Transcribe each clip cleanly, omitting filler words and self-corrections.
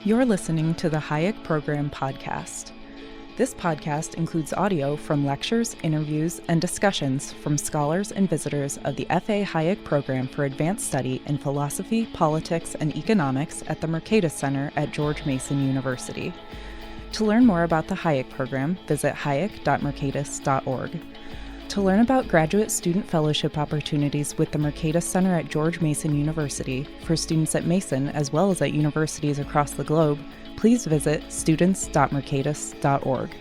You're listening to the Hayek Program podcast. This podcast includes audio from lectures, interviews, and discussions from scholars and visitors of the F.A. Hayek Program for Advanced Study in Philosophy, Politics, and Economics at the Mercatus Center at George Mason University. To learn more about the Hayek Program, visit hayek.mercatus.org. To learn about graduate student fellowship opportunities with the Mercatus Center at George Mason University for students at Mason as well as at universities across the globe, please visit students.mercatus.org.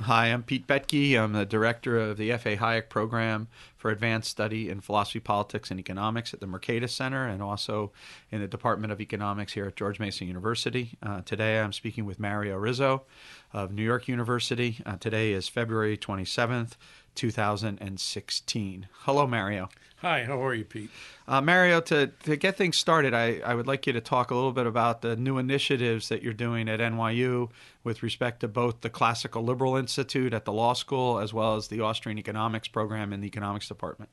Hi, I'm Pete Boettke. I'm the director of the F.A. Hayek Program for Advanced Study in Philosophy, Politics, and Economics at the Mercatus Center and also in the Department of Economics here at George Mason University. Today I'm speaking with Mario Rizzo of New York University. Today is February 27th, 2016. Hello, Mario. Hi, how are you, Pete? Mario, to get things started, I would like you to talk a little bit about the new initiatives that you're doing at NYU with respect to both the Classical Liberal Institute at the law school as well as the Austrian economics program in the economics department.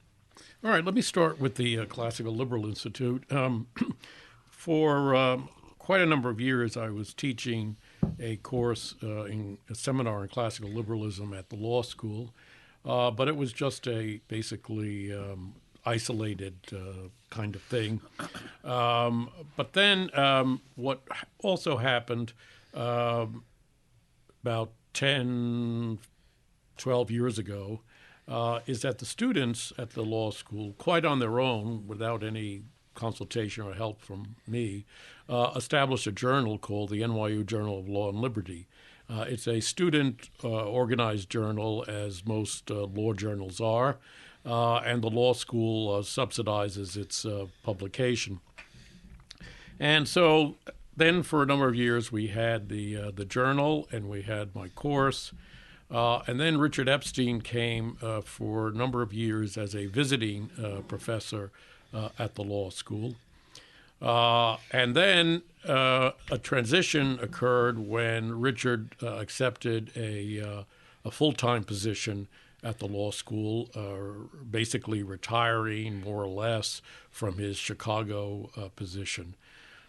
All right, let me start with the Classical Liberal Institute. For quite a number of years, I was teaching a course in a seminar in classical liberalism at the law school, but it was just a basically isolated kind of thing. But then what also happened about 10, 12 years ago is that the students at the law school, quite on their own, without any consultation or help from me, established a journal called the NYU Journal of Law and Liberty. It's a student-organized journal, as most law journals are, and the law school subsidizes its publication. And so then for a number of years we had the journal and we had my course. And then Richard Epstein came for a number of years as a visiting professor at the law school. And then a transition occurred when Richard accepted a full-time position at the law school, basically retiring more or less from his Chicago position.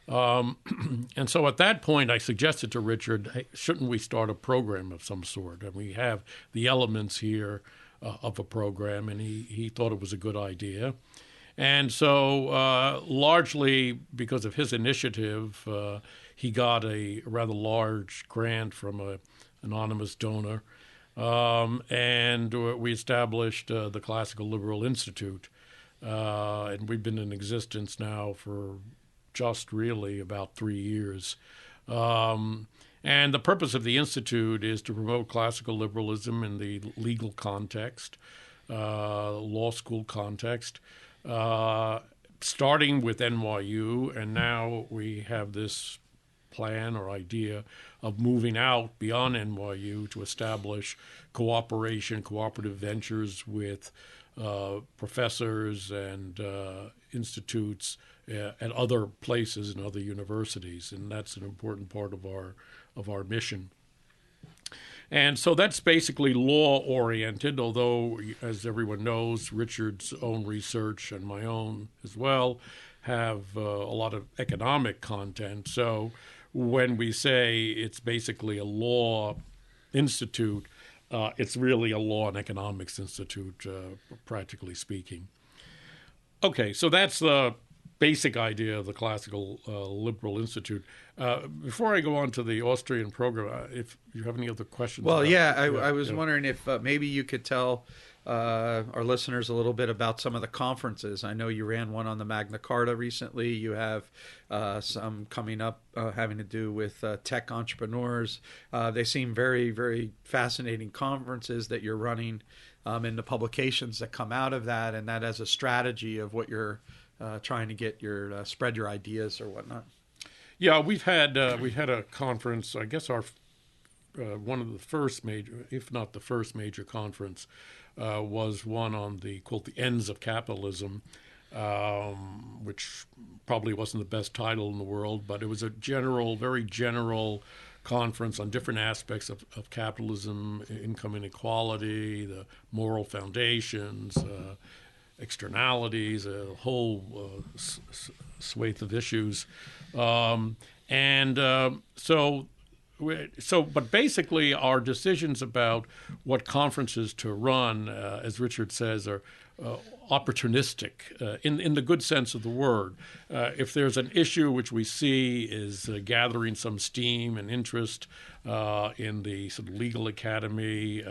And so at that point, I suggested to Richard, hey, shouldn't we start a program of some sort? And we have the elements here of a program, and he thought it was a good idea. And so largely because of his initiative, he got a rather large grant from an anonymous donor, and we established the Classical Liberal Institute. And we've been in existence now for just really about 3 years. And the purpose of the Institute is to promote classical liberalism in the legal context, law school context, starting with NYU, and now we have this plan or idea of moving out beyond NYU to establish cooperative ventures with professors and institutes at other places and other universities, and that's an important part of our mission. And so that's basically law-oriented, although, as everyone knows, Richard's own research and my own as well have a lot of economic content. So when we say it's basically a law institute, it's really a law and economics institute, practically speaking. Okay, so that's the basic idea of the Classical Liberal Institute. Before I go on to the Austrian program, if you have any other questions. Well, I was wondering if maybe you could tell our listeners a little bit about some of the conferences. I know you ran one on the Magna Carta recently. You have some coming up having to do with tech entrepreneurs. They seem very, very fascinating conferences that you're running, and the publications that come out of that, and that as a strategy of what you're trying to get your spread your ideas or whatnot. Yeah, we've had a conference. I guess our one of the first major, if not the first major conference, was one on the ends of capitalism, which probably wasn't the best title in the world, but it was a very general conference on different aspects of capitalism, income inequality, the moral foundations, externalities, a whole swathe of issues. And but basically our decisions about what conferences to run, as Richard says, are opportunistic in the good sense of the word. If there's an issue which we see is gathering some steam and interest in the sort of legal academy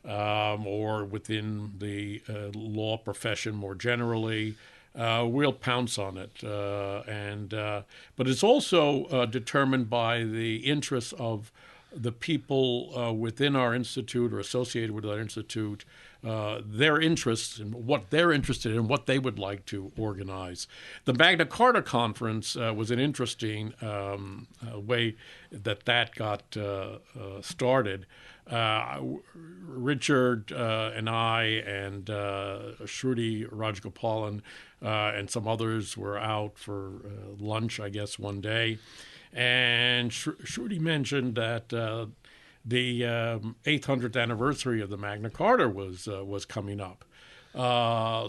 or within the law profession more generally, we'll pounce on it. But it's also determined by the interests of the people within our institute or associated with our institute, their interests and what they're interested in, what they would like to organize. The Magna Carta Conference was an interesting way that got started. Richard and I and Shruti Rajgopalan and some others were out for lunch, I guess, one day. And Shruti mentioned that the 800th anniversary of the Magna Carta was coming up.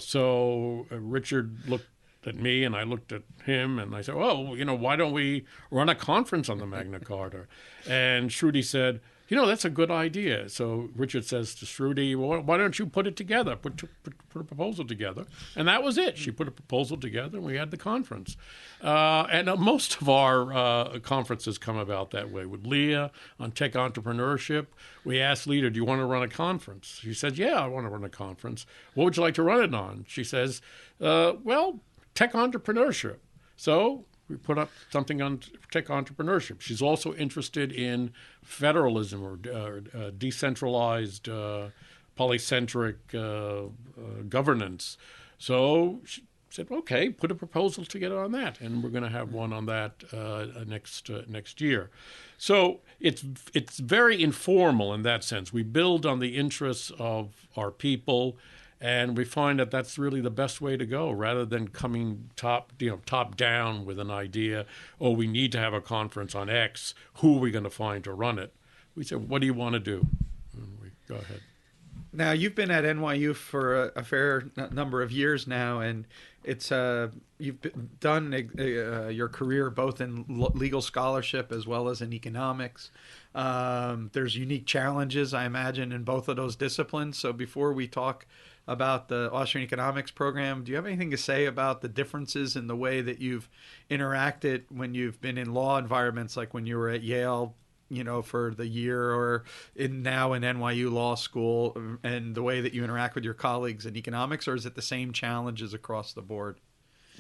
So Richard looked at me and I looked at him and I said, well, why don't we run a conference on the Magna Carta? And Shruti said, that's a good idea. So Richard says to Shruti, well, why don't you put it together, put a proposal together? And that was it. She put a proposal together and we had the conference. And most of our conferences come about that way. With Leah on tech entrepreneurship, we asked Leah, do you want to run a conference? She said, yeah, I want to run a conference. What would you like to run it on? She says, well, tech entrepreneurship. So we put up something on tech entrepreneurship. She's also interested in federalism or decentralized, polycentric governance. So she said, okay, put a proposal together on that, and we're going to have one on that next year. So it's very informal in that sense. We build on the interests of our people. And we find that that's really the best way to go, rather than coming top down with an idea. Oh, we need to have a conference on X. Who are we going to find to run it? We said, what do you want to do? And we go ahead. Now, you've been at NYU for a fair number of years now, and it's you've done your career both in legal scholarship as well as in economics. There's unique challenges, I imagine, in both of those disciplines. So before we talk about the Austrian economics program, do you have anything to say about the differences in the way that you've interacted when you've been in law environments, like when you were at Yale, for the year, or now in NYU Law School, and the way that you interact with your colleagues in economics, or is it the same challenges across the board?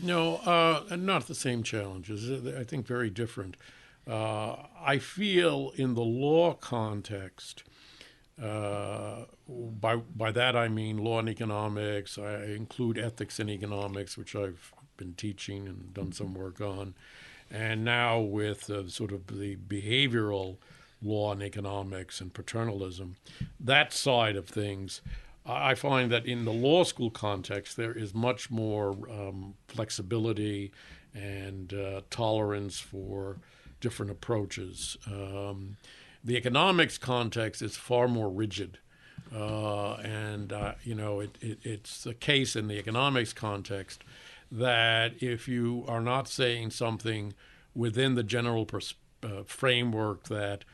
No, not the same challenges. I think very different. I feel in the law context, by that I mean law and economics. I include ethics in economics, which I've been teaching and done some work on. And now with sort of the behavioral law and economics and paternalism, that side of things, I find that in the law school context, there is much more flexibility and tolerance for different approaches. The economics context is far more rigid. It's the case in the economics context that if you are not saying something within the general framework that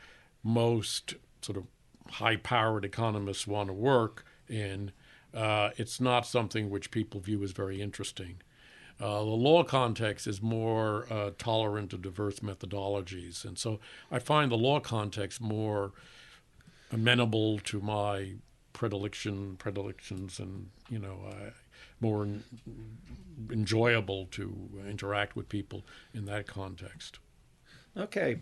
most sort of high-powered economists want to work in, it's not something which people view as very interesting. The law context is more tolerant of diverse methodologies. And so I find the law context more amenable to my predilections and, more enjoyable to interact with people in that context. Okay.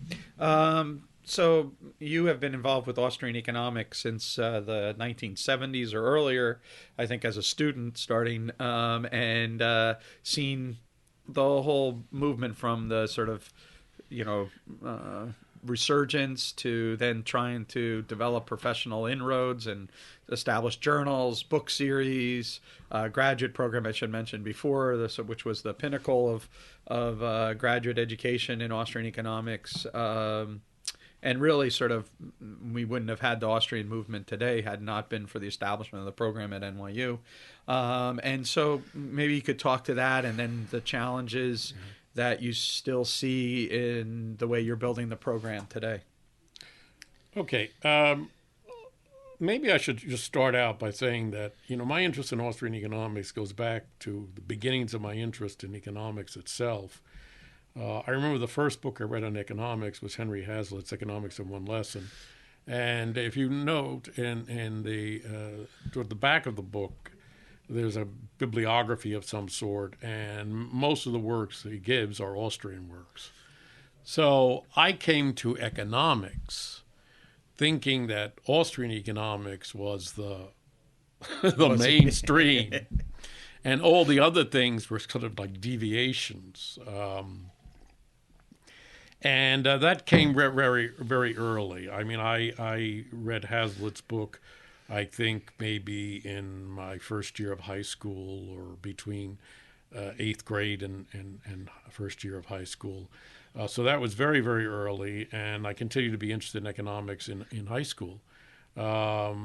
So you have been involved with Austrian economics since the 1970s or earlier, I think, as a student starting, and seen the whole movement from the sort of, resurgence to then trying to develop professional inroads and establish journals, book series, graduate program I should mention before, which was the pinnacle of graduate education in Austrian economics. And really sort of, we wouldn't have had the Austrian movement today had not been for the establishment of the program at NYU. And so maybe you could talk to that, and then the challenges that you still see in the way you're building the program today? Okay. Maybe I should just start out by saying that, my interest in Austrian economics goes back to the beginnings of my interest in economics itself. I remember the first book I read on economics was Henry Hazlitt's Economics in One Lesson. And if you note toward the back of the book, there's a bibliography of some sort, and most of the works he gives are Austrian works. So I came to economics thinking that Austrian economics was the mainstream, and all the other things were sort of like deviations. And that came very, very early. I mean, I read Hazlitt's book, I think maybe in my first year of high school or between 8th grade and first year of high school. So that was very, very early, and I continued to be interested in economics in high school. But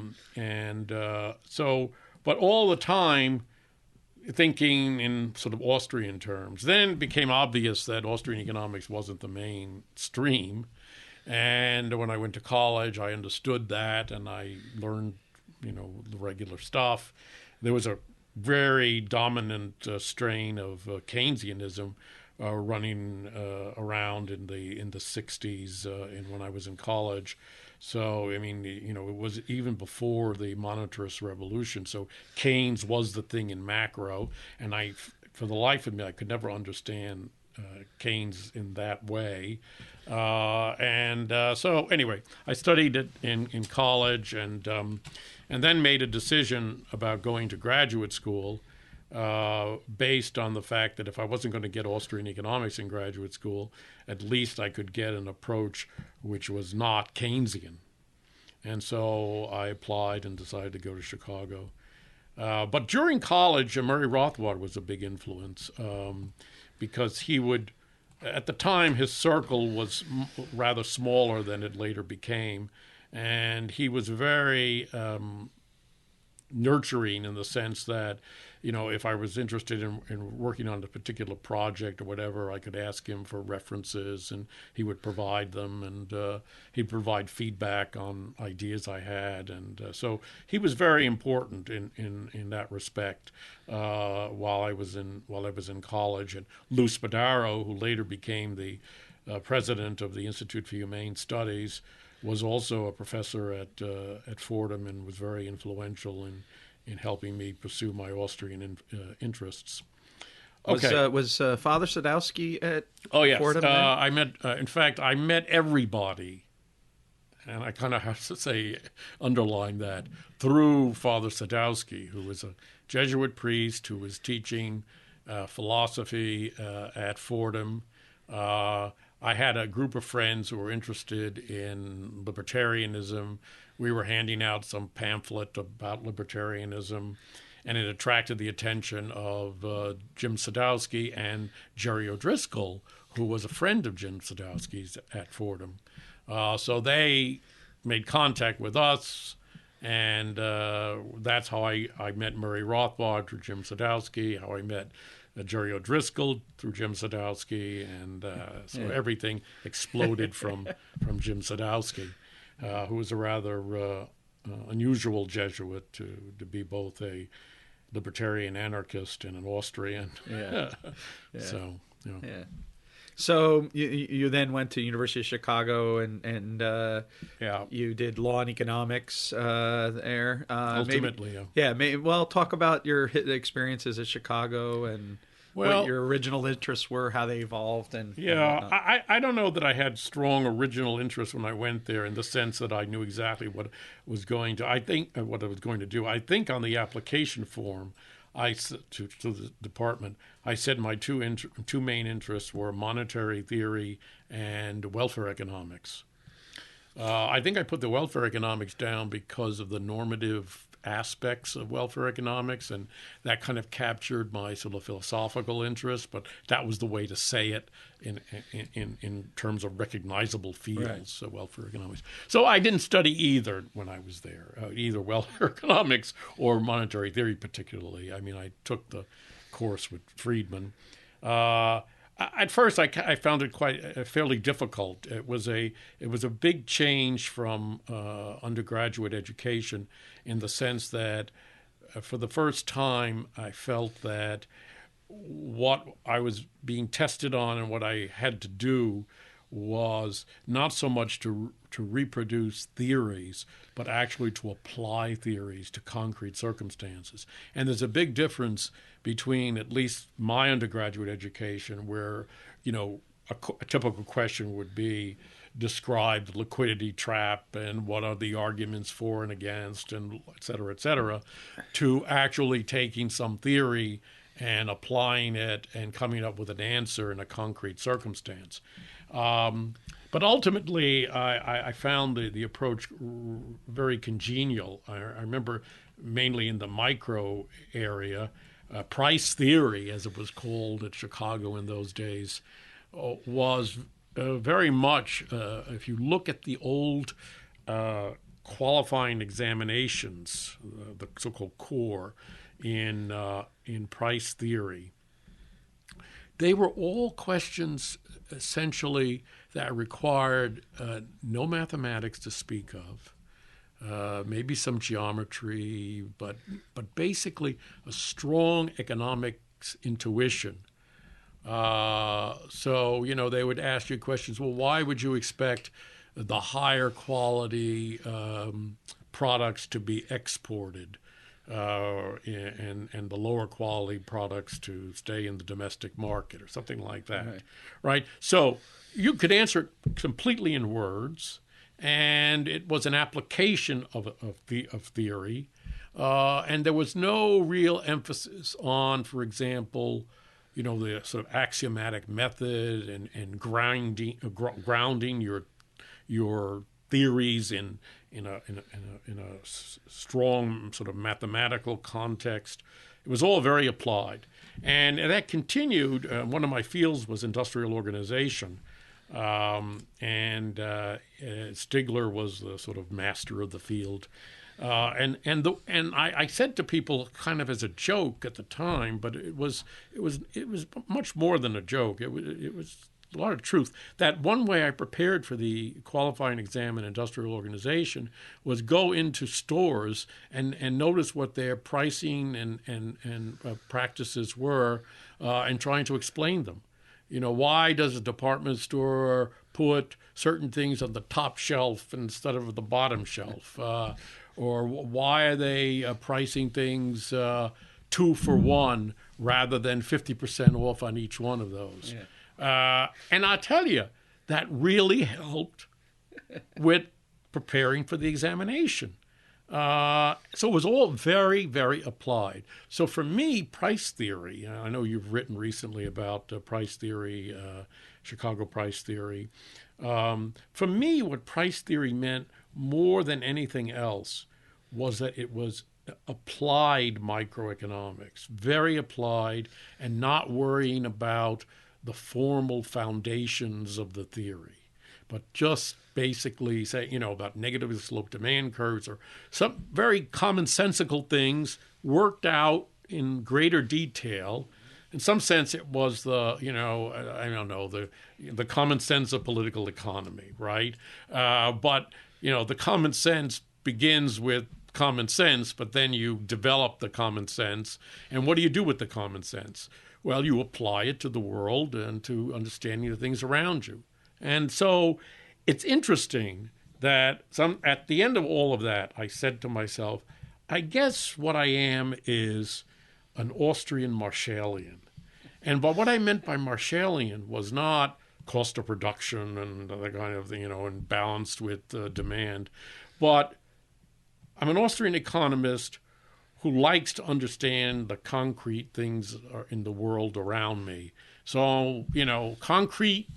all the time thinking in sort of Austrian terms. Then it became obvious that Austrian economics wasn't the mainstream. And when I went to college, I understood that, and I learned, the regular stuff. There was a very dominant strain of Keynesianism running around in the 60s and when I was in college. So, I mean, it was even before the monetarist revolution. So Keynes was the thing in macro. And for the life of me, I could never understand Keynes in that way. So anyway, I studied it in college and then made a decision about going to graduate school based on the fact that if I wasn't going to get Austrian economics in graduate school, at least I could get an approach which was not Keynesian. And so I applied and decided to go to Chicago. But during college, Murray Rothbard was a big influence because he would, at the time, his circle was rather smaller than it later became. And he was very nurturing in the sense that, if I was interested in working on a particular project or whatever, I could ask him for references and he would provide them, and he'd provide feedback on ideas I had. And so he was very important in that respect while I was in college. And Lou Spadaro, who later became the president of the Institute for Humane Studies, was also a professor at Fordham and was very influential in helping me pursue my Austrian interests. Okay. Was Father Sadowski at Oh, Fordham? yes. I met everybody, and I kind of have to say, underline that, through Father Sadowski, who was a Jesuit priest who was teaching philosophy at Fordham. I had a group of friends who were interested in libertarianism. We were handing out some pamphlet about libertarianism, and it attracted the attention of Jim Sadowski and Jerry O'Driscoll, who was a friend of Jim Sadowski's at Fordham. So they made contact with us, and that's how I met Murray Rothbard through Jim Sadowski, how I met Jerry O'Driscoll through Jim Sadowski, and everything exploded from Jim Sadowski, who was a rather unusual Jesuit to be both a libertarian anarchist and an Austrian. Yeah. So, Yeah. So you then went to University of Chicago and you did law and economics there. Ultimately, Talk about your experiences at Chicago and what your original interests were, how they evolved, and I don't know that I had strong original interest when I went there in the sense that I knew exactly what I was going to do. I think on the application form, to the department, I said my two main interests were monetary theory and welfare economics. I think I put the welfare economics down because of the normative aspects of welfare economics, and that kind of captured my sort of philosophical interest, but that was the way to say it in terms of recognizable fields, right. Welfare economics. So I didn't study either when I was there, either welfare economics or monetary theory particularly. I mean, I took the course with Friedman. At first, I found it quite fairly difficult. It was a big change from undergraduate education in the sense that for the first time I felt that what I was being tested on and what I had to do was not so much to reproduce theories, but actually to apply theories to concrete circumstances. And there's a big difference between at least my undergraduate education, where, a typical question would be, describe the liquidity trap and what are the arguments for and against, and et cetera, to actually taking some theory and applying it and coming up with an answer in a concrete circumstance. But ultimately, I found the approach very congenial. I remember mainly in the micro area, price theory, as it was called at Chicago in those days, was very much, if you look at the old qualifying examinations, the so-called core in price theory, they were all questions essentially that required no mathematics to speak of, maybe some geometry, but basically a strong economics intuition. So, they would ask you questions. Well, why would you expect the higher quality products to be exported and the lower quality products to stay in the domestic market or something like that, right? So you could answer it completely in words, and it was an application of theory, and there was no real emphasis on, for example, the sort of axiomatic method and grounding your theories in a strong sort of mathematical context. It was all very applied, and that continued. One of my fields was industrial organization, and Stigler was the sort of master of the field. And I said to people, kind of as a joke at the time, but it was much more than a joke. It was a lot of truth, that one way I prepared for the qualifying exam in industrial organization was go into stores and notice what their pricing and practices were, and trying to explain them. Why does a department store put certain things on the top shelf instead of the bottom shelf? Or why are they pricing things 2 for 1 rather than 50% off on each one of those? Yeah. And I tell you, that really helped with preparing for the examination. So it was all very, very applied. So for me, price theory, I know you've written recently about price theory, Chicago price theory. For me, what price theory meant more than anything else was that it was applied microeconomics, very applied, and not worrying about the formal foundations of the theory, but just basically say, about negatively sloped demand curves or some very commonsensical things worked out in greater detail. In some sense, it was the common sense of political economy, right? But the common sense begins with common sense, but then you develop the common sense. And what do you do with the common sense? Well, you apply it to the world and to understanding the things around you. And so it's interesting that at the end of all of that, I said to myself, I guess what I am is an Austrian Marshallian. And but what I meant by Marshallian was not cost of production and that kind of thing, and balanced with demand, but I'm an Austrian economist who likes to understand the concrete things in the world around me. So, concrete,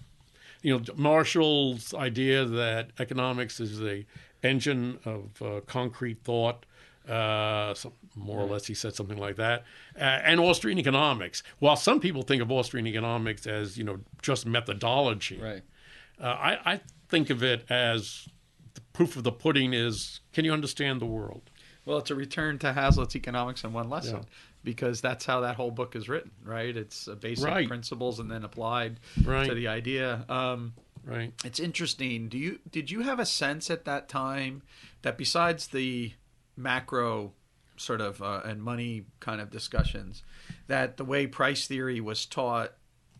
Marshall's idea that economics is the engine of concrete thought, more or less he said something like that, and Austrian economics. While some people think of Austrian economics as, just methodology, right? I think of it as the proof of the pudding is, can you understand the world? Well, it's a return to Hazlitt's Economics in One Lesson, Yeah. because that's how that whole book is written, right? It's basic Right. principles and then applied Right. to the idea. Right. It's interesting. Did you have a sense at that time that besides the macro sort of and money kind of discussions, that the way price theory was taught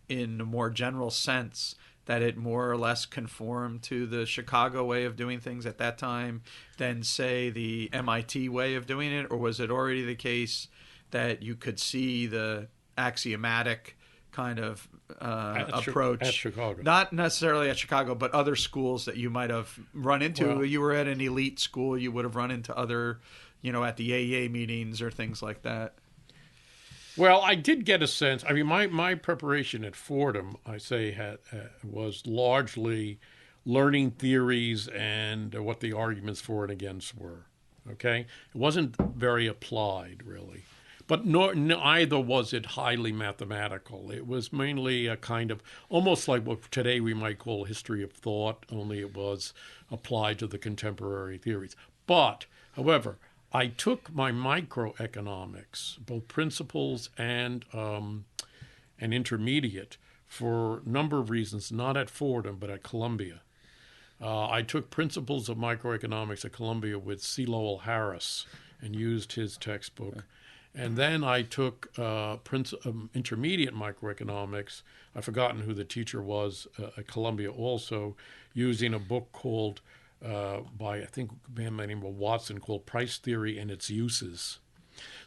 in a more general sense, that it more or less conformed to the Chicago way of doing things at that time than, say, the MIT way of doing it? Or was it already the case that you could see the axiomatic kind of approach at Chicago? Not necessarily at Chicago, but other schools that you might have run into. Well, you were at an elite school, you would have run into other, at the AA meetings or things like that. Well, I did get a sense. I mean, my preparation at Fordham, I say, was largely learning theories and what the arguments for and against were. Okay? It wasn't very applied, really. But neither was it highly mathematical. It was mainly a kind of, almost like what today we might call history of thought, only it was applied to the contemporary theories. But, however, I took my microeconomics, both principles and intermediate, for a number of reasons, not at Fordham, but at Columbia. I took principles of microeconomics at Columbia with C. Lowell Harris and used his textbook. And then I took intermediate microeconomics. I've forgotten who the teacher was at Columbia also, using a book called by, I think, a man named Watson, called Price Theory and Its Uses.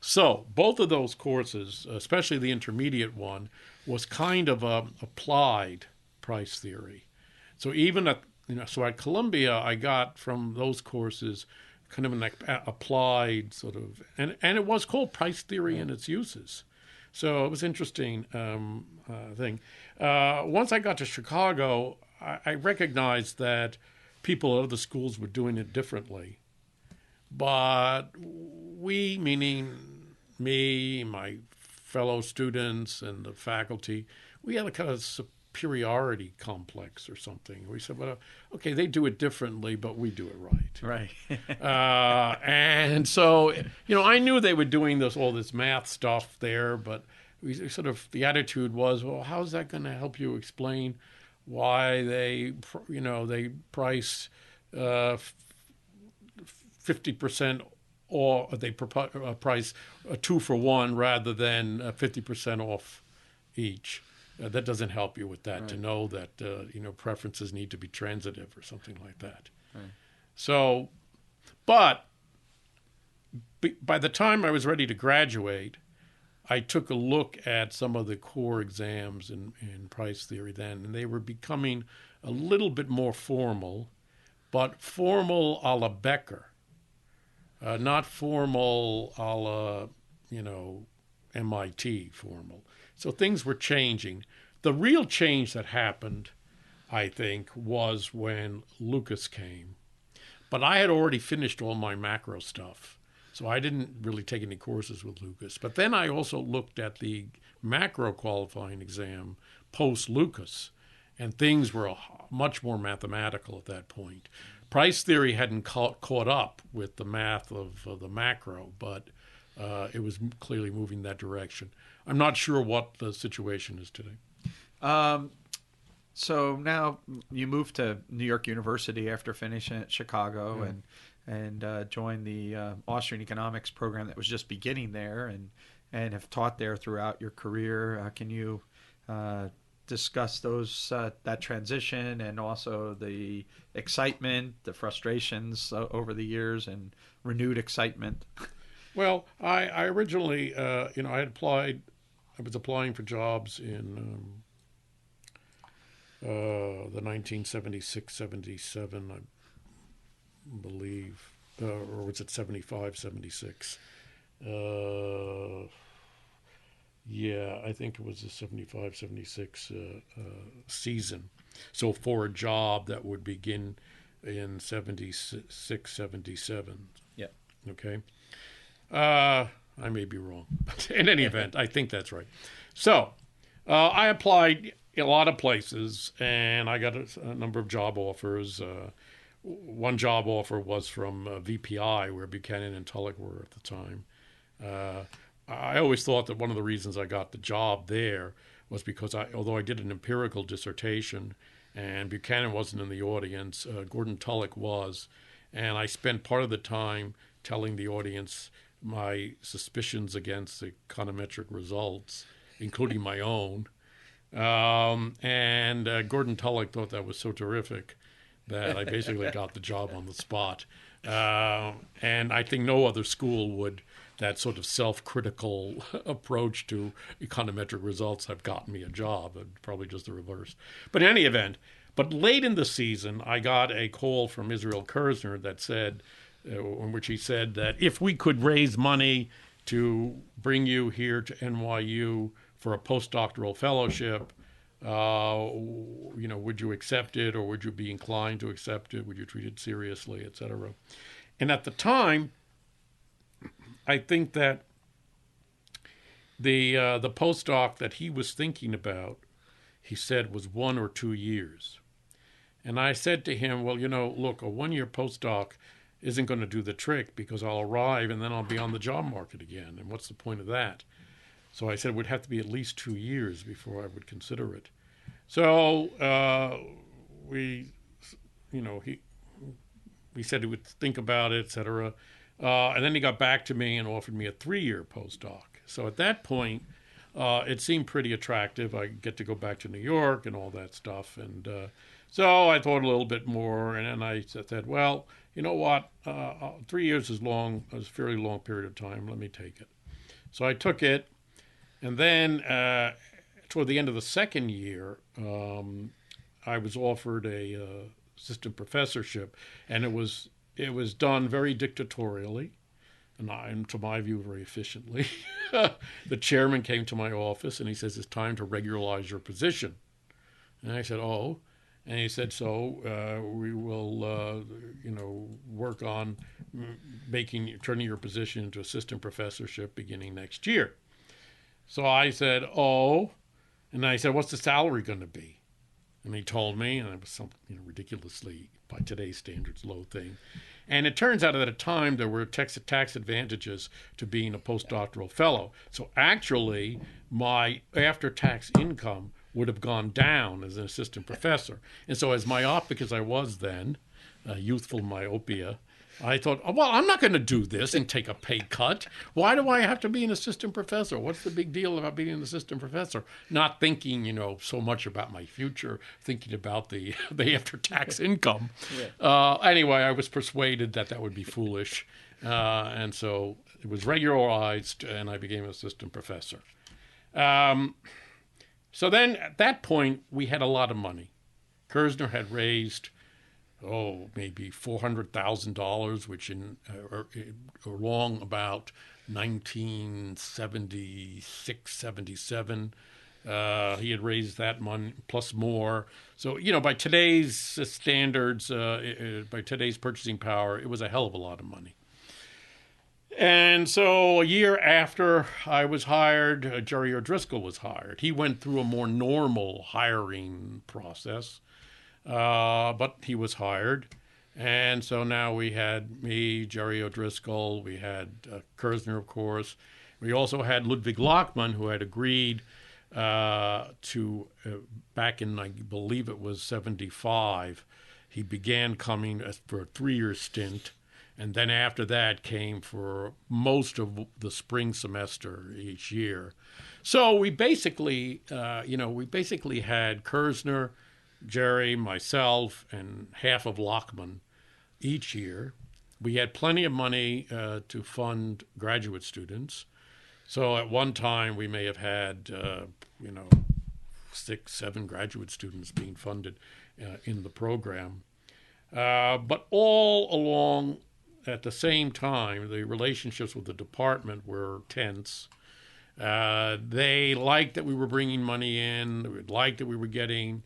So both of those courses, especially the intermediate one, was kind of applied price theory. So even at Columbia, I got from those courses kind of an applied sort of, and it was called Price Theory and Its Uses. So it was an interesting thing. Once I got to Chicago, I recognized that people at other schools were doing it differently. But we, meaning me, my fellow students and the faculty, we had a kind of superiority complex or something. We said, well, okay, they do it differently, but we do it right. Right. And so, I knew they were doing all this math stuff there, but we sort of, the attitude was, well, how's that going to help you explain why they price 50% or they price a 2-for-1 rather than 50% off each. That doesn't help you with that, right, to know that preferences need to be transitive or something like that. Right. So, but by the time I was ready to graduate, I took a look at some of the core exams in price theory then, and they were becoming a little bit more formal, but formal a la Becker, not formal a la, MIT formal. So things were changing. The real change that happened, I think, was when Lucas came. But I had already finished all my macro stuff, so I didn't really take any courses with Lucas. But then I also looked at the macro qualifying exam post-Lucas, and things were much more mathematical at that point. Price theory hadn't caught up with the math of the macro, but it was clearly moving that direction. I'm not sure what the situation is today. So now you moved to New York University after finishing at Chicago, and joined the Austrian economics program that was just beginning there, and have taught there throughout your career. Can you discuss that transition and also the excitement, the frustrations over the years, and renewed excitement? Well, I originally, I was applying for jobs in the 1976-77, I believe, or was it 75-76? Yeah, I think it was the 75-76 season. So for a job that would begin in 76-77. Yeah. Okay. I may be wrong, but in any event, I think that's right. So I applied a lot of places, and I got a number of job offers. one job offer was from VPI, where Buchanan and Tulloch were at the time. I always thought that one of the reasons I got the job there was because although I did an empirical dissertation, and Buchanan wasn't in the audience, Gordon Tulloch was, and I spent part of the time telling the audience my suspicions against the econometric results, including my own. And Gordon Tulloch thought that was so terrific that I basically got the job on the spot. And I think no other school would, that sort of self-critical approach to econometric results have gotten me a job. Probably just the reverse. But in any event, but late in the season, I got a call from Israel Kirzner that said, in which he said that if we could raise money to bring you here to NYU for a postdoctoral fellowship, would you accept it, or would you be inclined to accept it? Would you treat it seriously, et cetera? And at the time, I think that the postdoc that he was thinking about, he said, was 1 or 2 years. And I said to him, well, look, a 1-year postdoc isn't going to do the trick, because I'll arrive and then I'll be on the job market again. And what's the point of that? So I said it would have to be at least 2 years before I would consider it. So he said he would think about it, et cetera. And then he got back to me and offered me a 3-year postdoc. So at that point, it seemed pretty attractive. I get to go back to New York and all that stuff. And so I thought a little bit more, and then I said, well, you know what? 3 years is long. It's a fairly long period of time. Let me take it. So I took it, and then toward the end of the second year, I was offered a assistant professorship, and it was done very dictatorially, and to my view, very efficiently. The chairman came to my office, and he says, it's time to regularize your position. And I said, oh. And he said, so we will, work on turning your position into assistant professorship beginning next year. So I said, oh. And I said, what's the salary going to be? And he told me, and it was something ridiculously, by today's standards, low thing. And it turns out at the time there were tax advantages to being a postdoctoral fellow. So actually, my after-tax income would have gone down as an assistant professor. And so as myopic as I was then, youthful myopia, I thought, oh, well, I'm not going to do this and take a pay cut. Why do I have to be an assistant professor? What's the big deal about being an assistant professor? Not thinking, so much about my future, thinking about the after-tax income. Yeah. Anyway, I was persuaded that would be foolish. And so it was regularized, and I became an assistant professor. So then at that point, we had a lot of money. Kirzner had raised maybe $400,000, which along about 1976, 77, he had raised that money plus more. So, by today's standards, by today's purchasing power, it was a hell of a lot of money. And so a year after I was hired, Jerry O'Driscoll was hired. He went through a more normal hiring process. But he was hired. And so now we had me, Jerry O'Driscoll, we had Kirzner, of course. We also had Ludwig Lachmann, who had agreed to, back in, I believe it was 75, he began coming for a 3-year stint. And then after that came for most of the spring semester each year. So we basically, had Kirzner, Jerry, myself, and half of Lachmann each year. We had plenty of money to fund graduate students. So at one time we may have had, 6, 7 graduate students being funded in the program. But all along, at the same time, the relationships with the department were tense. They liked that we were bringing money in. They liked that we were getting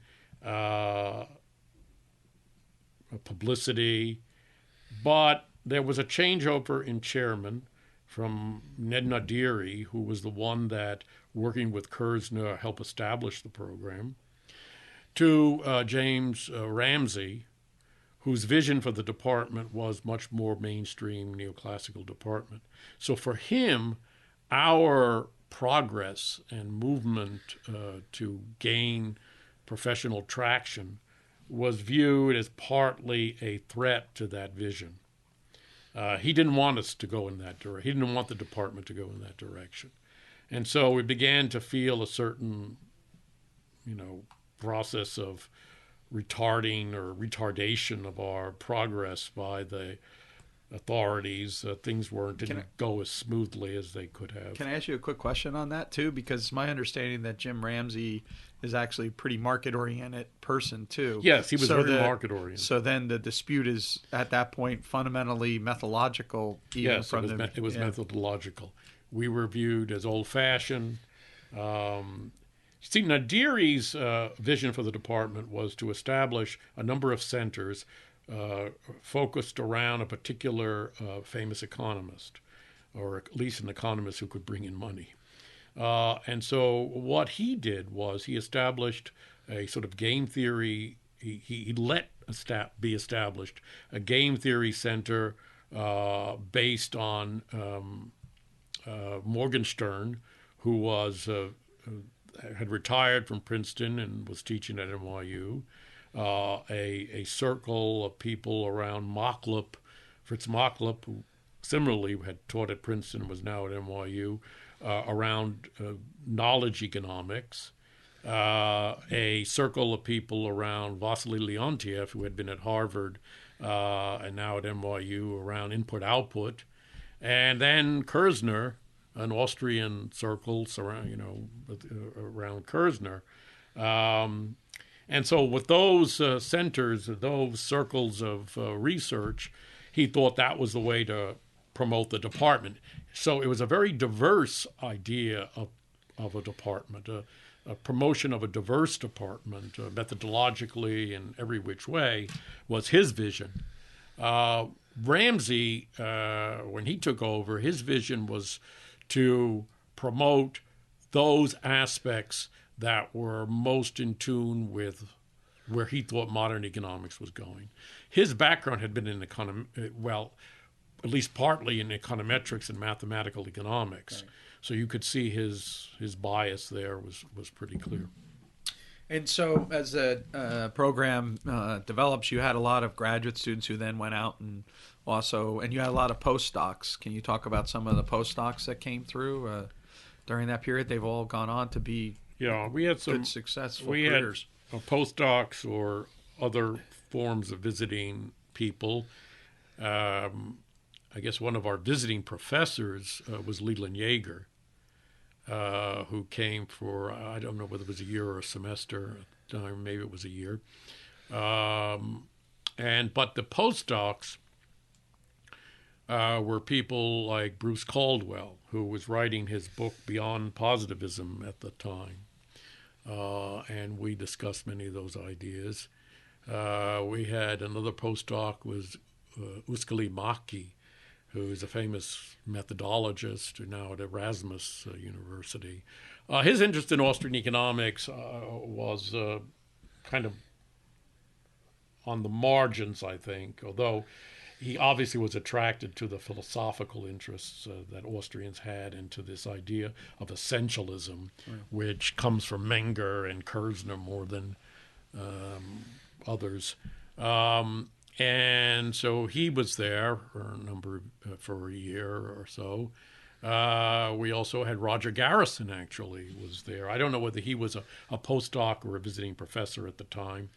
publicity. But there was a changeover in chairman from Ned Nadiri, who was the one that, working with Kirzner, helped establish the program, to James Ramsey, whose vision for the department was much more mainstream neoclassical department. So for him, our progress and movement to gain professional traction was viewed as partly a threat to that vision. He didn't want us to go in that direction. He didn't want the department to go in that direction. And so we began to feel a certain, process of retarding or retardation of our progress by the authorities. Things didn't go as smoothly as they could have. Can I ask you a quick question on that too? Because it's my understanding that Jim Ramsey is actually a pretty market-oriented person too. Yes, he was very market-oriented. So then the dispute is at that point fundamentally methodological. Yes, it was methodological. We were viewed as old-fashioned. See, Nadiri's vision for the department was to establish a number of centers focused around a particular famous economist, or at least an economist who could bring in money. And so what he did was he established a sort of game theory. He let be established a game theory center based on Morgenstern, who was had retired from Princeton and was teaching at NYU. A circle of people around Machlup, Fritz Machlup, who similarly had taught at Princeton and was now at NYU, around knowledge economics. A circle of people around Vasily Leontiev, who had been at Harvard and now at NYU, around input-output. And then Kerzner, an Austrian circle around Kerzner. And so with those centers, those circles of research, he thought that was the way to promote the department. So it was a very diverse idea of a department, a promotion of a diverse department, methodologically and every which way, was his vision. Ramsey, when he took over, his vision was to promote those aspects that were most in tune with where he thought modern economics was going. His background had been in at least partly in econometrics and mathematical economics. Right. So you could see his bias there was pretty clear. And so as the program develops, you had a lot of graduate students who then went out and you had a lot of postdocs. Can you talk about some of the postdocs that came through during that period? They've all gone on to be we had some good, successful careers. Had postdocs or other forms of visiting people. I guess one of our visiting professors was Leland Yeager, who came for, I don't know whether it was a year or a semester, maybe it was a year. But the postdocs were people like Bruce Caldwell, who was writing his book Beyond Positivism at the time. And we discussed many of those ideas. We had another postdoc was Uskali Maki, who is a famous methodologist now at Erasmus University. His interest in Austrian economics was kind of on the margins, I think, although he obviously was attracted to the philosophical interests that Austrians had and to this idea of essentialism, which comes from Menger and Kerzner more than others. And so he was there for a year or so. We also had Roger Garrison actually was there. I don't know whether he was a postdoc or a visiting professor at the time.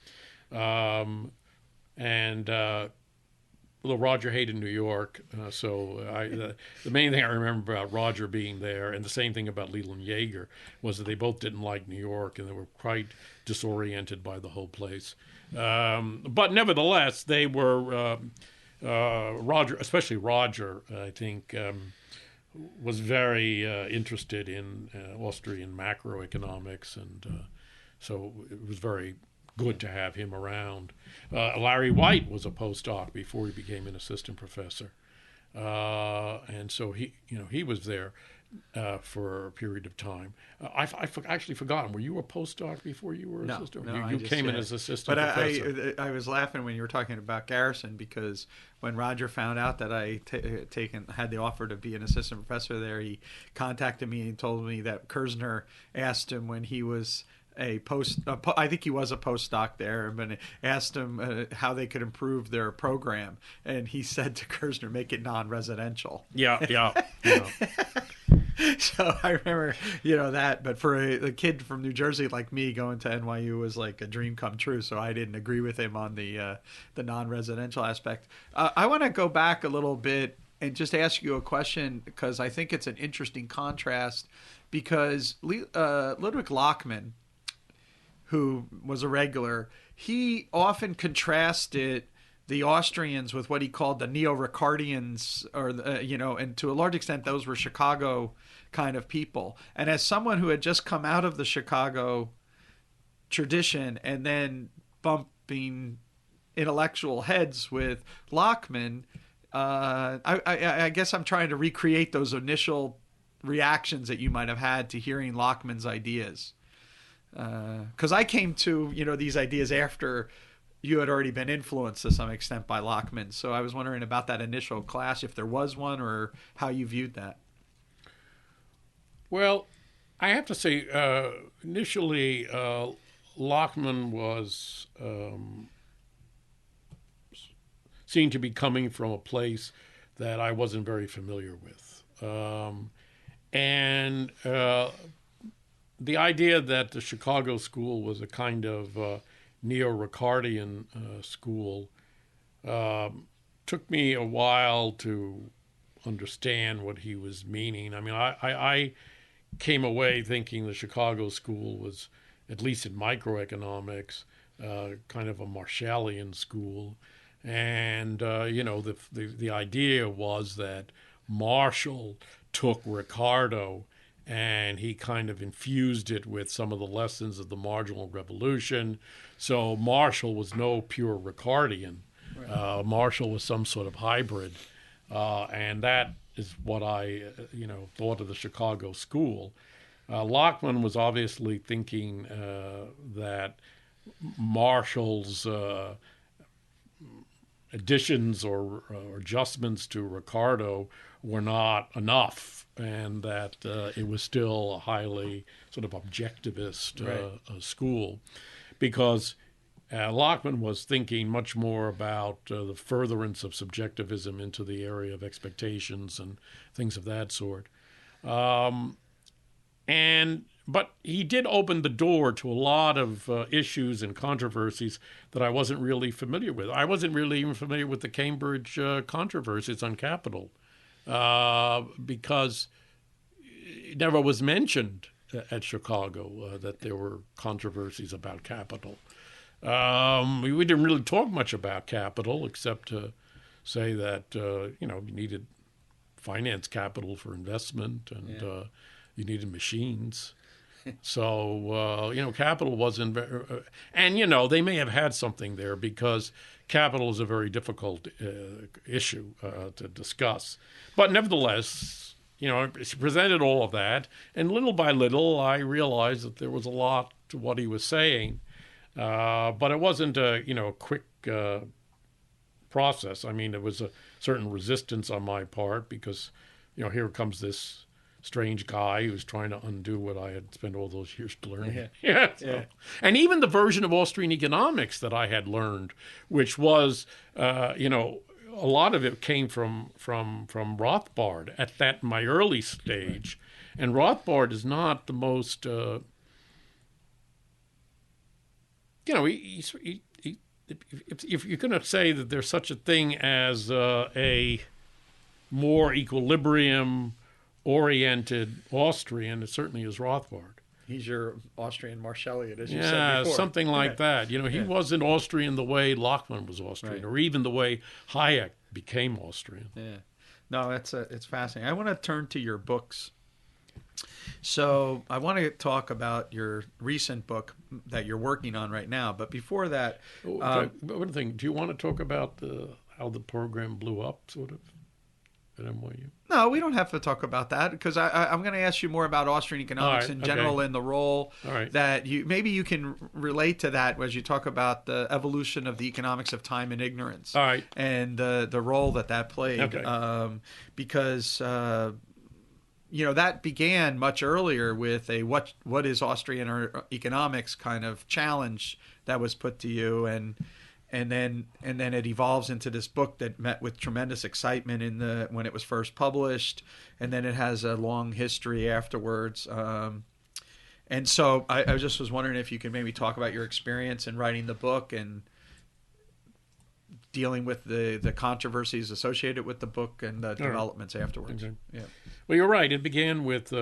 Although Roger hated New York, the main thing I remember about Roger being there, and the same thing about Leland Yeager, was that they both didn't like New York and they were quite disoriented by the whole place. But nevertheless, they were Roger, especially Roger, I think, was very interested in Austrian macroeconomics, and so it was very good to have him around. Larry White was a postdoc before he became an assistant professor, and so he was there. for a period of time. I've actually forgotten. Were you a postdoc before you were assistant? No, you came in as assistant professor. But I was laughing when you were talking about Garrison, because when Roger found out that I had the offer to be an assistant professor there, he contacted me and told me that Kerzner asked him when he was I think he was a postdoc there, but asked him how they could improve their program, and he said to Kerzner, "Make it non-residential." Yeah. So I remember, that. But for a kid from New Jersey like me, going to NYU was like a dream come true. So I didn't agree with him on the non-residential aspect. I want to go back a little bit and just ask you a question, because I think it's an interesting contrast. Because Ludwig Lochmann, who was a regular, he often contrasted the Austrians with what he called the neo-Ricardians, and to a large extent, those were Chicago kind of people. And as someone who had just come out of the Chicago tradition and then bumping intellectual heads with Lochmann, I guess I'm trying to recreate those initial reactions that you might have had to hearing Lochmann's ideas. Because I came to these ideas after you had already been influenced to some extent by Lochmann. So I was wondering about that initial clash, if there was one, or how you viewed that. Well, I have to say, initially, Lochmann was seemed to be coming from a place that I wasn't very familiar with. And the idea that the Chicago school was a kind of neo-Ricardian school took me a while to understand what he was meaning. I mean, I came away thinking the Chicago school was, at least in microeconomics, kind of a Marshallian school. And, the idea was that Marshall took Ricardo and he kind of infused it with some of the lessons of the marginal revolution. So Marshall was no pure Ricardian. Right. Marshall was some sort of hybrid. And that is what I, thought of the Chicago school. Lochmann was obviously thinking that Marshall's additions or adjustments to Ricardo were not enough, and that it was still a highly sort of objectivist school, because Lochmann was thinking much more about the furtherance of subjectivism into the area of expectations and things of that sort. But he did open the door to a lot of issues and controversies that I wasn't really familiar with. I wasn't really even familiar with the Cambridge controversies on capital, because it never was mentioned at Chicago that there were controversies about capital. We didn't really talk much about capital, except to say that you needed finance capital for investment, and you needed machines. So, capital wasn't very... and, they may have had something there, because capital is a very difficult issue to discuss. But nevertheless, it presented all of that. And little by little, I realized that there was a lot to what he was saying. But it wasn't a quick process. I mean, there was a certain resistance on my part, because, here comes this strange guy who's trying to undo what I had spent all those years learning. Yeah. And even the version of Austrian economics that I had learned, which was, a lot of it came from Rothbard at my early stage. And Rothbard is not the most, if you're going to say that there's such a thing as a more equilibrium-oriented Austrian, it certainly is Rothbard. He's your Austrian Marshallian, as you said before. Yeah, something like that. He wasn't Austrian the way Lochmann was Austrian, or even the way Hayek became Austrian. Yeah. No, it's fascinating. I want to turn to your books. So I want to talk about your recent book that you're working on right now. But before that... one thing, do you want to talk about how the program blew up, sort of? at NYU? No, we don't have to talk about that because I'm going to ask you more about Austrian economics in general and the role that you can relate to that as you talk about the evolution of the economics of time and ignorance. All right. And the role that played. Okay. Because that began much earlier with a what is Austrian economics kind of challenge that was put to you, and then it evolves into this book that met with tremendous excitement when it was first published, and then it has a long history afterwards. And so I just was wondering if you could maybe talk about your experience in writing the book and dealing with the controversies associated with the book and the developments afterwards. Okay. Yeah. Well, you're right. It began with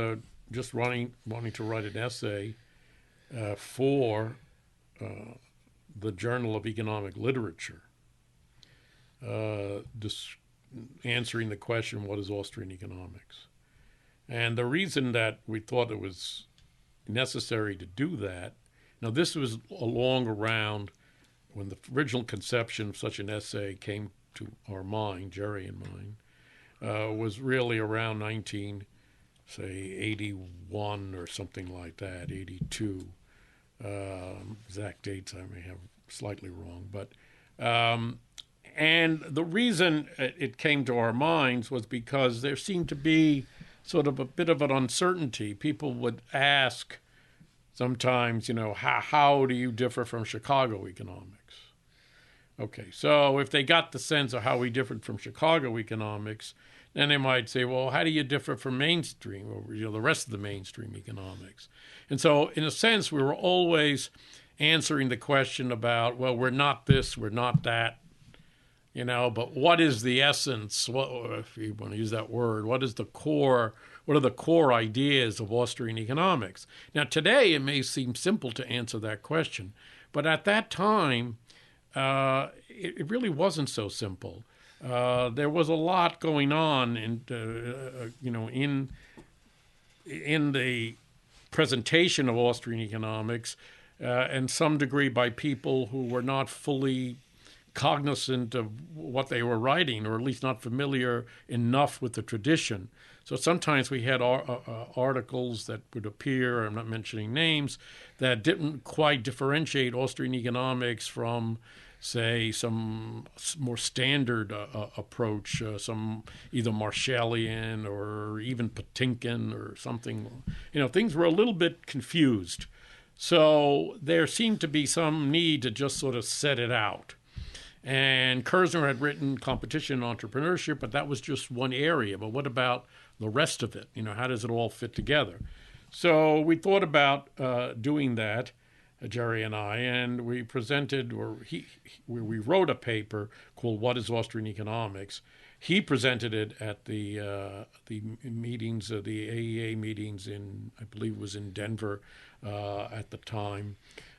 just wanting to write an essay for the Journal of Economic Literature, answering the question, what is Austrian economics? And the reason that we thought it was necessary to do that, now this was along around when the original conception of such an essay came to our mind, Jerry and mine, was really around 1981 or something like that, 82. Exact dates I may have slightly wrong, but and the reason it came to our minds was because there seemed to be sort of a bit of an uncertainty. People would ask sometimes, how do you differ from Chicago economics? Okay, so if they got the sense of how we differed from Chicago economics, then they might say, well, how do you differ from mainstream, or the rest of the mainstream economics? And so, in a sense, we were always answering the question about, well, we're not this, we're not that, but what is the essence? What, if you want to use that word, what are the core ideas of Austrian economics? Now, today, it may seem simple to answer that question, but at that time, it really wasn't so simple. There was a lot going on in the presentation of Austrian economics, and some degree by people who were not fully cognizant of what they were writing, or at least not familiar enough with the tradition. So sometimes we had articles that would appear, I'm not mentioning names, that didn't quite differentiate Austrian economics from, say, some more standard approach, some either Marshallian or even Boettke or something. Things were a little bit confused. So there seemed to be some need to just sort of set it out. And Kerzner had written Competition and Entrepreneurship, but that was just one area. But what about the rest of it? How does it all fit together? So we thought about doing that, Jerry and I, and we presented, we wrote a paper called "What is Austrian Economics?" He presented it at the meetings, the AEA meetings I believe it was in Denver at the time,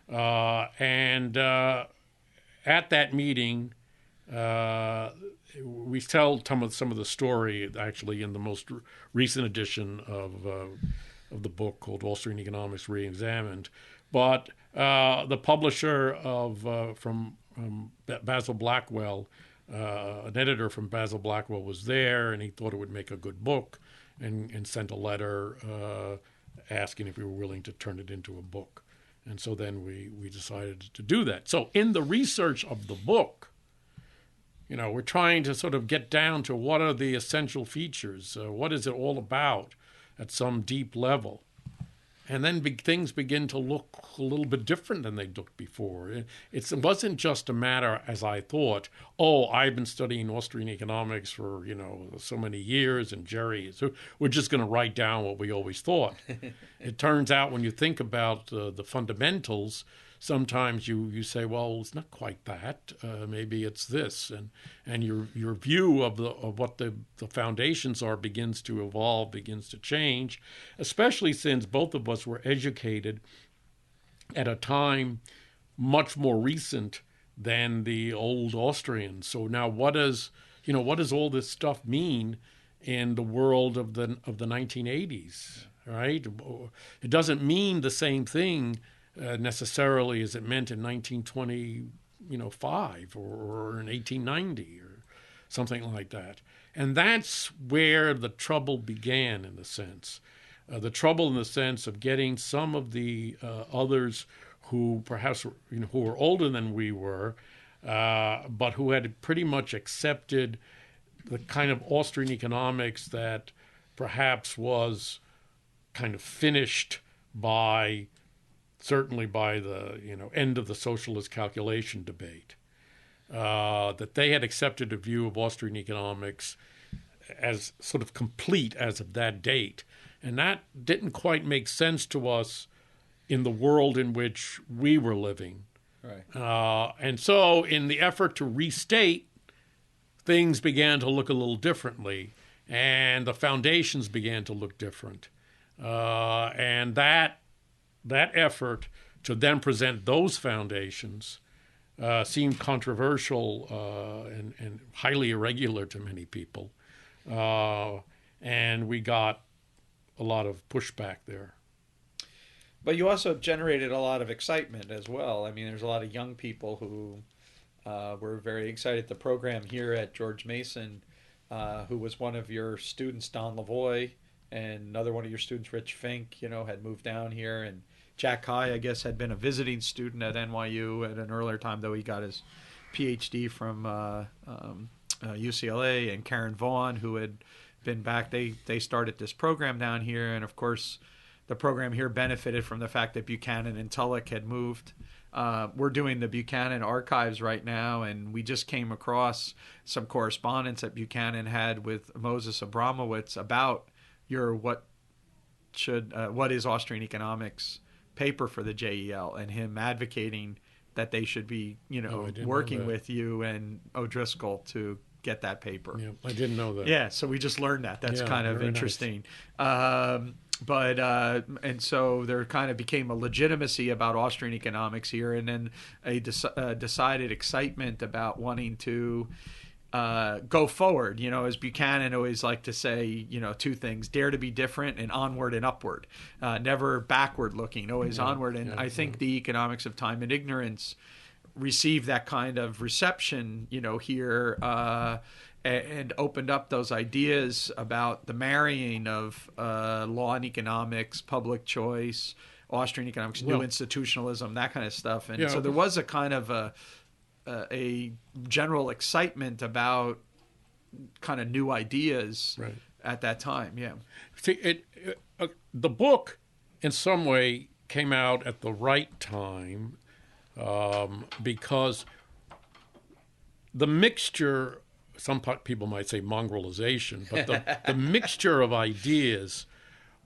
and at that meeting, we tell some of the story actually in the most recent edition of the book called Austrian Economics Reexamined. But the publisher from Basil Blackwell, an editor from Basil Blackwell, was there, and he thought it would make a good book, and sent a letter asking if we were willing to turn it into a book. And so then we decided to do that. So in the research of the book, we're trying to sort of get down to what are the essential features, what is it all about at some deep level. And then things begin to look a little bit different than they looked before. It wasn't just a matter, as I thought, I've been studying Austrian economics for, so many years, and Jerry, so we're just going to write down what we always thought. It turns out when you think about the fundamentals, sometimes you say, well, it's not quite that. Maybe it's this, and your view of what the foundations are begins to evolve, begins to change, especially since both of us were educated at a time much more recent than the old Austrians. So now, what does all this stuff mean in the world of the 1980s? Right? It doesn't mean the same thing necessarily as it meant in 1925 or in 1890. something like that. And that's where the trouble began, in a sense. The trouble in the sense of getting some of the others who perhaps who were older than we were, but who had pretty much accepted the kind of Austrian economics that perhaps was kind of finished certainly by the end of the socialist calculation debate. That they had accepted a view of Austrian economics as sort of complete as of that date. And that didn't quite make sense to us in the world in which we were living. Right. And so in the effort to restate, things began to look a little differently, and the foundations began to look different. And that effort to then present those foundations seemed controversial and highly irregular to many people. And we got a lot of pushback there. But you also generated a lot of excitement as well. I mean, there's a lot of young people who were very excited. The program here at George Mason, who was one of your students, Don Lavoie, and another one of your students, Rich Fink, had moved down here. And Jack High, I guess, had been a visiting student at NYU at an earlier time, though he got his PhD from UCLA. And Karen Vaughn, who had been back, they started this program down here. And, of course, the program here benefited from the fact that Buchanan and Tulloch had moved. We're doing the Buchanan archives right now, and we just came across some correspondence that Buchanan had with Moses Abramowitz about your what is Austrian economics paper for the JEL, and him advocating that they should be working with you and O'Driscoll to get that paper. Yeah, I didn't know that. Yeah, so we just learned that. That's kind of interesting. Nice. And so there kind of became a legitimacy about Austrian economics here, and then a decided excitement about wanting to go forward. As Buchanan always liked to say, two things: dare to be different, and onward and upward. Never backward looking, always onward. And I think the economics of time and ignorance received that kind of reception, here. And opened up those ideas about the marrying of law and economics, public choice, Austrian economics, new institutionalism, that kind of stuff. And so there was a kind of a general excitement about kind of new ideas at that time. Yeah. See, the book, in some way, came out at the right time because the mixture. Some people might say mongrelization, but the mixture of ideas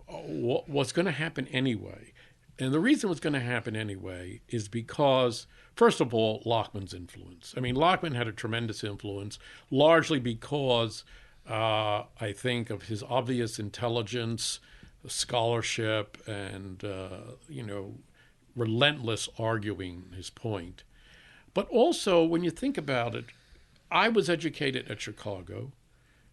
was going to happen anyway. And the reason it was going to happen anyway is because, first of all, Lockman's influence. I mean, Lockman had a tremendous influence, largely because I think of his obvious intelligence, scholarship, and relentless arguing his point. But also, when you think about it, I was educated at Chicago,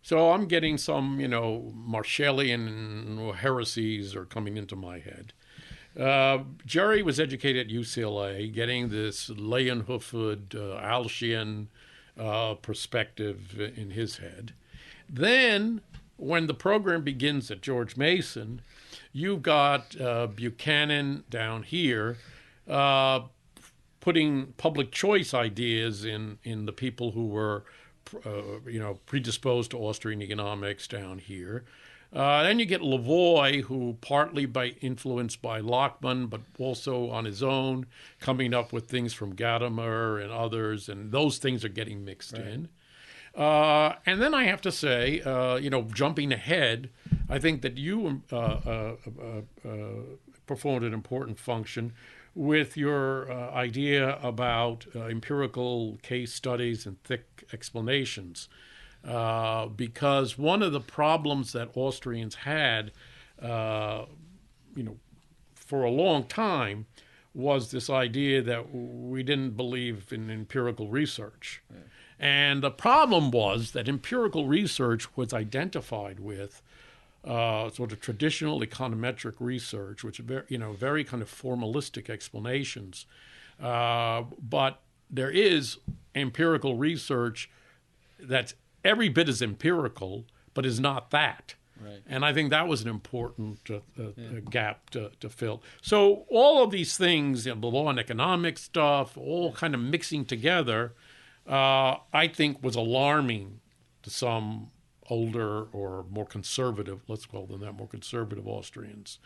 so I'm getting some, Marshallian heresies are coming into my head. Jerry was educated at UCLA, getting this Leyenhoffed, Alschian perspective in his head. Then, when the program begins at George Mason, you've got Buchanan down here, putting public choice ideas in the people who were, predisposed to Austrian economics down here. Then you get Lavoie, who partly influenced by Lockman, but also on his own, coming up with things from Gadamer and others, and those things are getting mixed in. And then I have to say, jumping ahead, I think that you performed an important function with your idea about empirical case studies and thick explanations. Because one of the problems that Austrians had, for a long time, was this idea that we didn't believe in empirical research. Yeah. And the problem was that empirical research was identified with sort of traditional econometric research, which are very kind of formalistic explanations. But there is empirical research that's every bit as empirical, but is not that. Right. And I think that was an important gap to fill. So all of these things, the law and economics stuff, all kind of mixing together, I think was alarming to some older or more conservative, let's call them that, more conservative Austrians.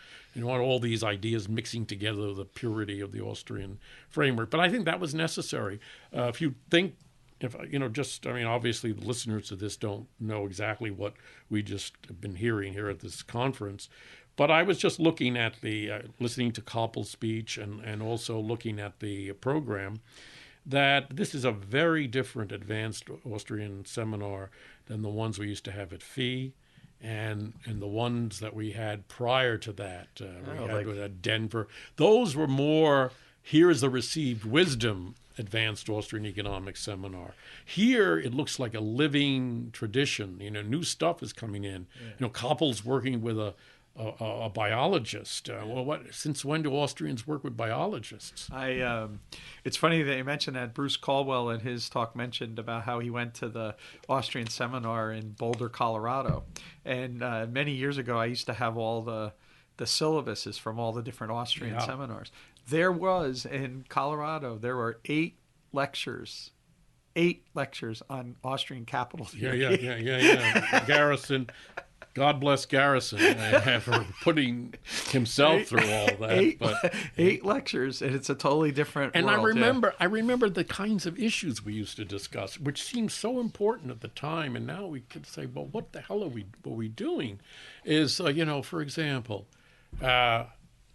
All these ideas mixing together the purity of the Austrian framework. But I think that was necessary. If you think, obviously the listeners to this don't know exactly what we just have been hearing here at this conference, but I was just looking at listening to Koppel's speech and also looking at the program, that this is a very different advanced Austrian seminar than the ones we used to have at FEE and the ones that we had prior to that. At Denver. Those were more, here's the received wisdom advanced Austrian economics seminar. Here, it looks like a living tradition. New stuff is coming in. Koppel's working with a biologist. Since when do Austrians work with biologists? It's funny that you mentioned that. Bruce Caldwell in his talk mentioned about how he went to the Austrian seminar in Boulder, Colorado. And many years ago, I used to have all the syllabuses from all the different Austrian seminars. There was, in Colorado, there were 8 lectures on Austrian capital theory. Yeah. Garrison. God bless Garrison for putting himself through all that. 8 lectures, and it's a totally different world. And I remember the kinds of issues we used to discuss, which seemed so important at the time, and now we could say, well, what the hell are we doing? Is, for example,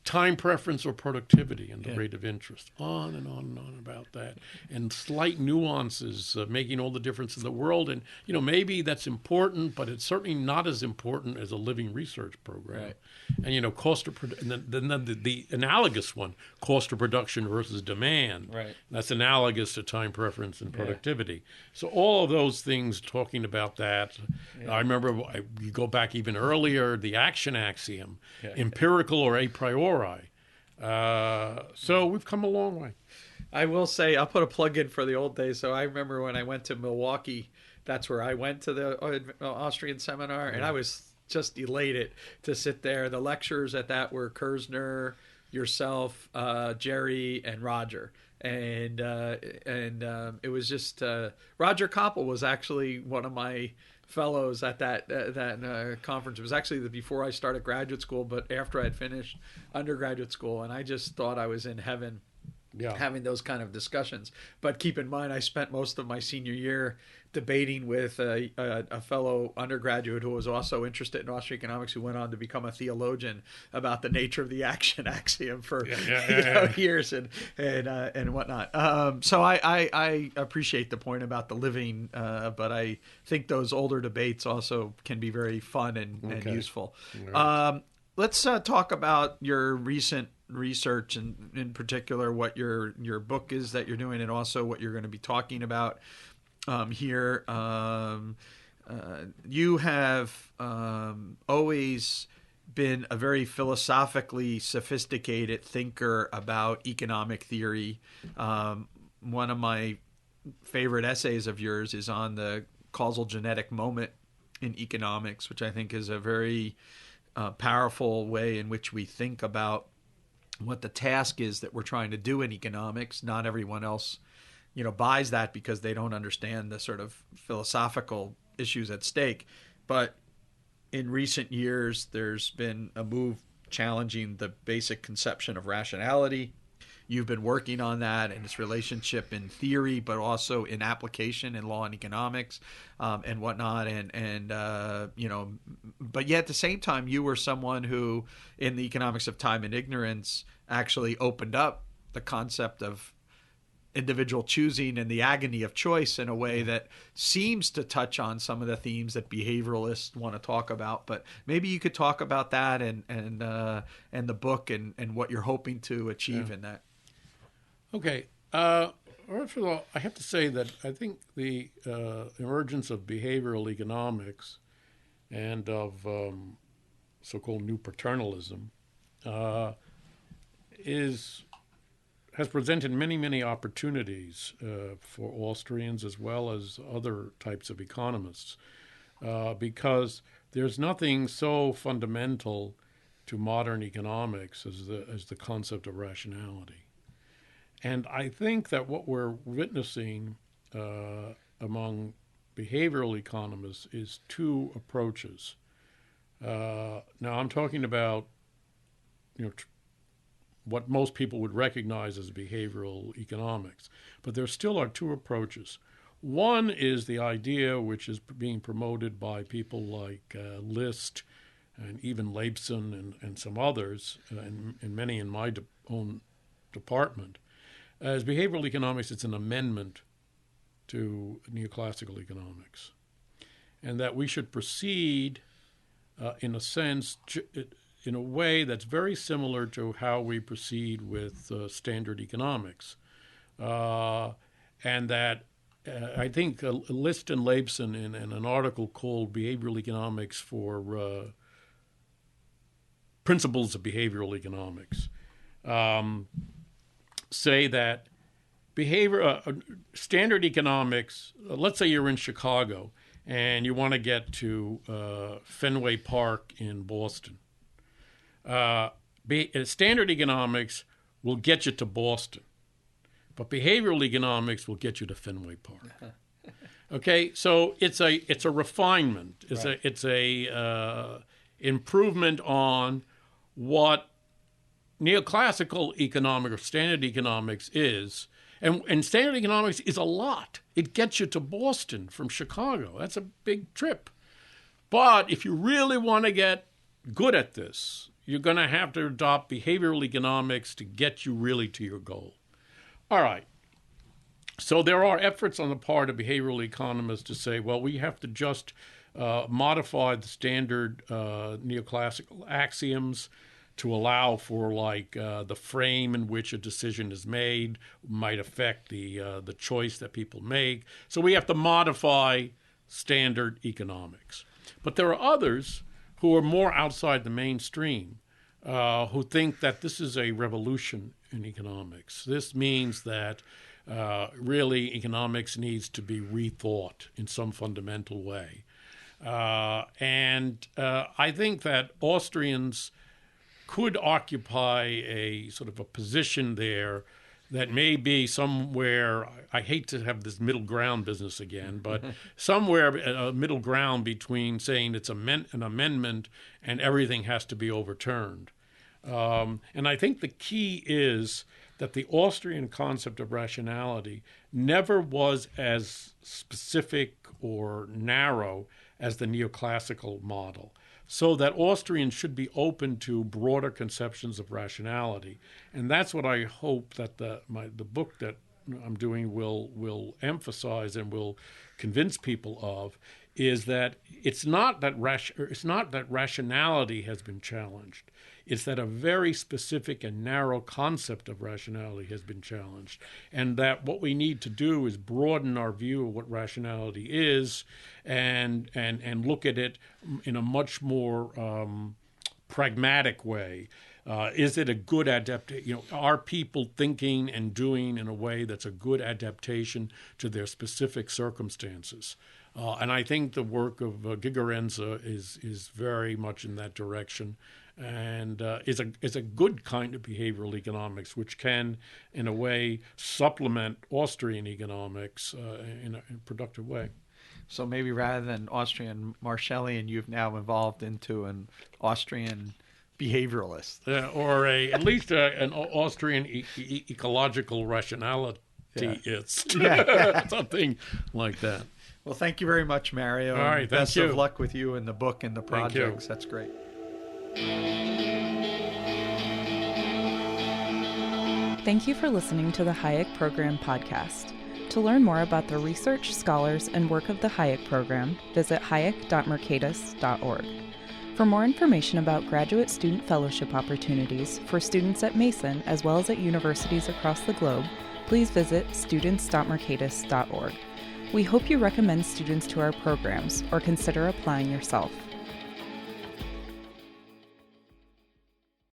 time preference or productivity and the rate of interest, on and on and on about that, and slight nuances making all the difference in the world. And maybe that's important, but it's certainly not as important as a living research program. Right. And cost of and then the analogous one, cost of production versus demand. Right. That's analogous to time preference and productivity. So all of those things talking about that. I remember you go back even earlier, the action axiom, empirical or a priori. So we've come a long way. I will say, I'll put a plug in for the old days. So I remember when I went to Milwaukee, that's where I went to the Austrian seminar, and I was just elated to sit there. The lectures at that were Kersner, yourself, Jerry, and Roger. And it was just Roger Koppel was actually one of my fellows at that conference. It was actually before I started graduate school, but after I had finished undergraduate school, and I just thought I was in heaven having those kind of discussions. But keep in mind, I spent most of my senior year debating with a fellow undergraduate who was also interested in Austrian economics, who went on to become a theologian, about the nature of the action axiom for years and whatnot. So I appreciate the point about the living, but I think those older debates also can be very fun and useful. Right. Let's talk about your recent research, and in particular what your book is that you're doing, and also what you're going to be talking about here. You have always been a very philosophically sophisticated thinker about economic theory. One of my favorite essays of yours is on the causal genetic moment in economics, which I think is a very powerful way in which we think about what the task is that we're trying to do in economics. Not everyone else, buys that because they don't understand the sort of philosophical issues at stake. But in recent years, there's been a move challenging the basic conception of rationality. You've been working on that and its relationship in theory, but also in application in law and economics and whatnot. But yet at the same time, you were someone who, in the economics of time and ignorance, actually opened up the concept of individual choosing and the agony of choice in a way that seems to touch on some of the themes that behavioralists want to talk about. But maybe you could talk about that and the book and what you're hoping to achieve in that. Okay. First of all, I have to say that I think the emergence of behavioral economics and of so-called new paternalism is has presented many, many opportunities for Austrians as well as other types of economists, because there's nothing so fundamental to modern economics as the concept of rationality. And I think that what we're witnessing among behavioral economists is two approaches. Now, I'm talking about, what most people would recognize as behavioral economics, but there still are two approaches. One is the idea, which is being promoted by people like List and even Leibson and some others, and many in my own department. As behavioral economics, it's an amendment to neoclassical economics, and that we should proceed in a sense, in a way that's very similar to how we proceed with standard economics. And that I think List and Leibson in an article called Behavioral Economics for Principles of Behavioral Economics say that standard economics, let's say you're in Chicago and you want to get to Fenway Park in Boston. Standard economics will get you to Boston, but behavioral economics will get you to Fenway Park. Okay, so it's a refinement. It's a improvement on what neoclassical economics or standard economics is. And standard economics is a lot. It gets you to Boston from Chicago. That's a big trip. But if you really want to get good at this, you're going to have to adopt behavioral economics to get you really to your goal. All right. So there are efforts on the part of behavioral economists to say, well, we have to just modify the standard neoclassical axioms to allow for the frame in which a decision is made might affect the choice that people make. So we have to modify standard economics. But there are others who are more outside the mainstream, who think that this is a revolution in economics. This means that really economics needs to be rethought in some fundamental way. And I think that Austrians could occupy a sort of a position there that may be somewhere, I hate to have this middle ground business again, but somewhere a middle ground between saying it's an amendment and everything has to be overturned. And I think the key is that the Austrian concept of rationality never was as specific or narrow as the neoclassical model, so that Austrians should be open to broader conceptions of rationality. And that's what I hope that the book that I'm doing will emphasize and will convince people of, is that it's not that rationality has been challenged. It's that a very specific and narrow concept of rationality has been challenged, and that what we need to do is broaden our view of what rationality is, and look at it in a much more pragmatic way. Is it a good adaptation? Are people thinking and doing in a way that's a good adaptation to their specific circumstances? And I think the work of Gigerenzer is very much in that direction, and is a good kind of behavioral economics, which can, in a way, supplement Austrian economics in a productive way. So maybe rather than Austrian Marshallian, you've now evolved into an Austrian behavioralist, or at least an Austrian ecological rationality. It's something like that. Well, thank you very much, Mario. All right, best of luck with you in the book and the projects. That's great. Thank you for listening to the Hayek Program podcast. To learn more about the research, scholars, and work of the Hayek Program, visit hayek.mercatus.org. For more information about graduate student fellowship opportunities for students at Mason as well as at universities across the globe, please visit students.mercatus.org. We hope you recommend students to our programs or consider applying yourself.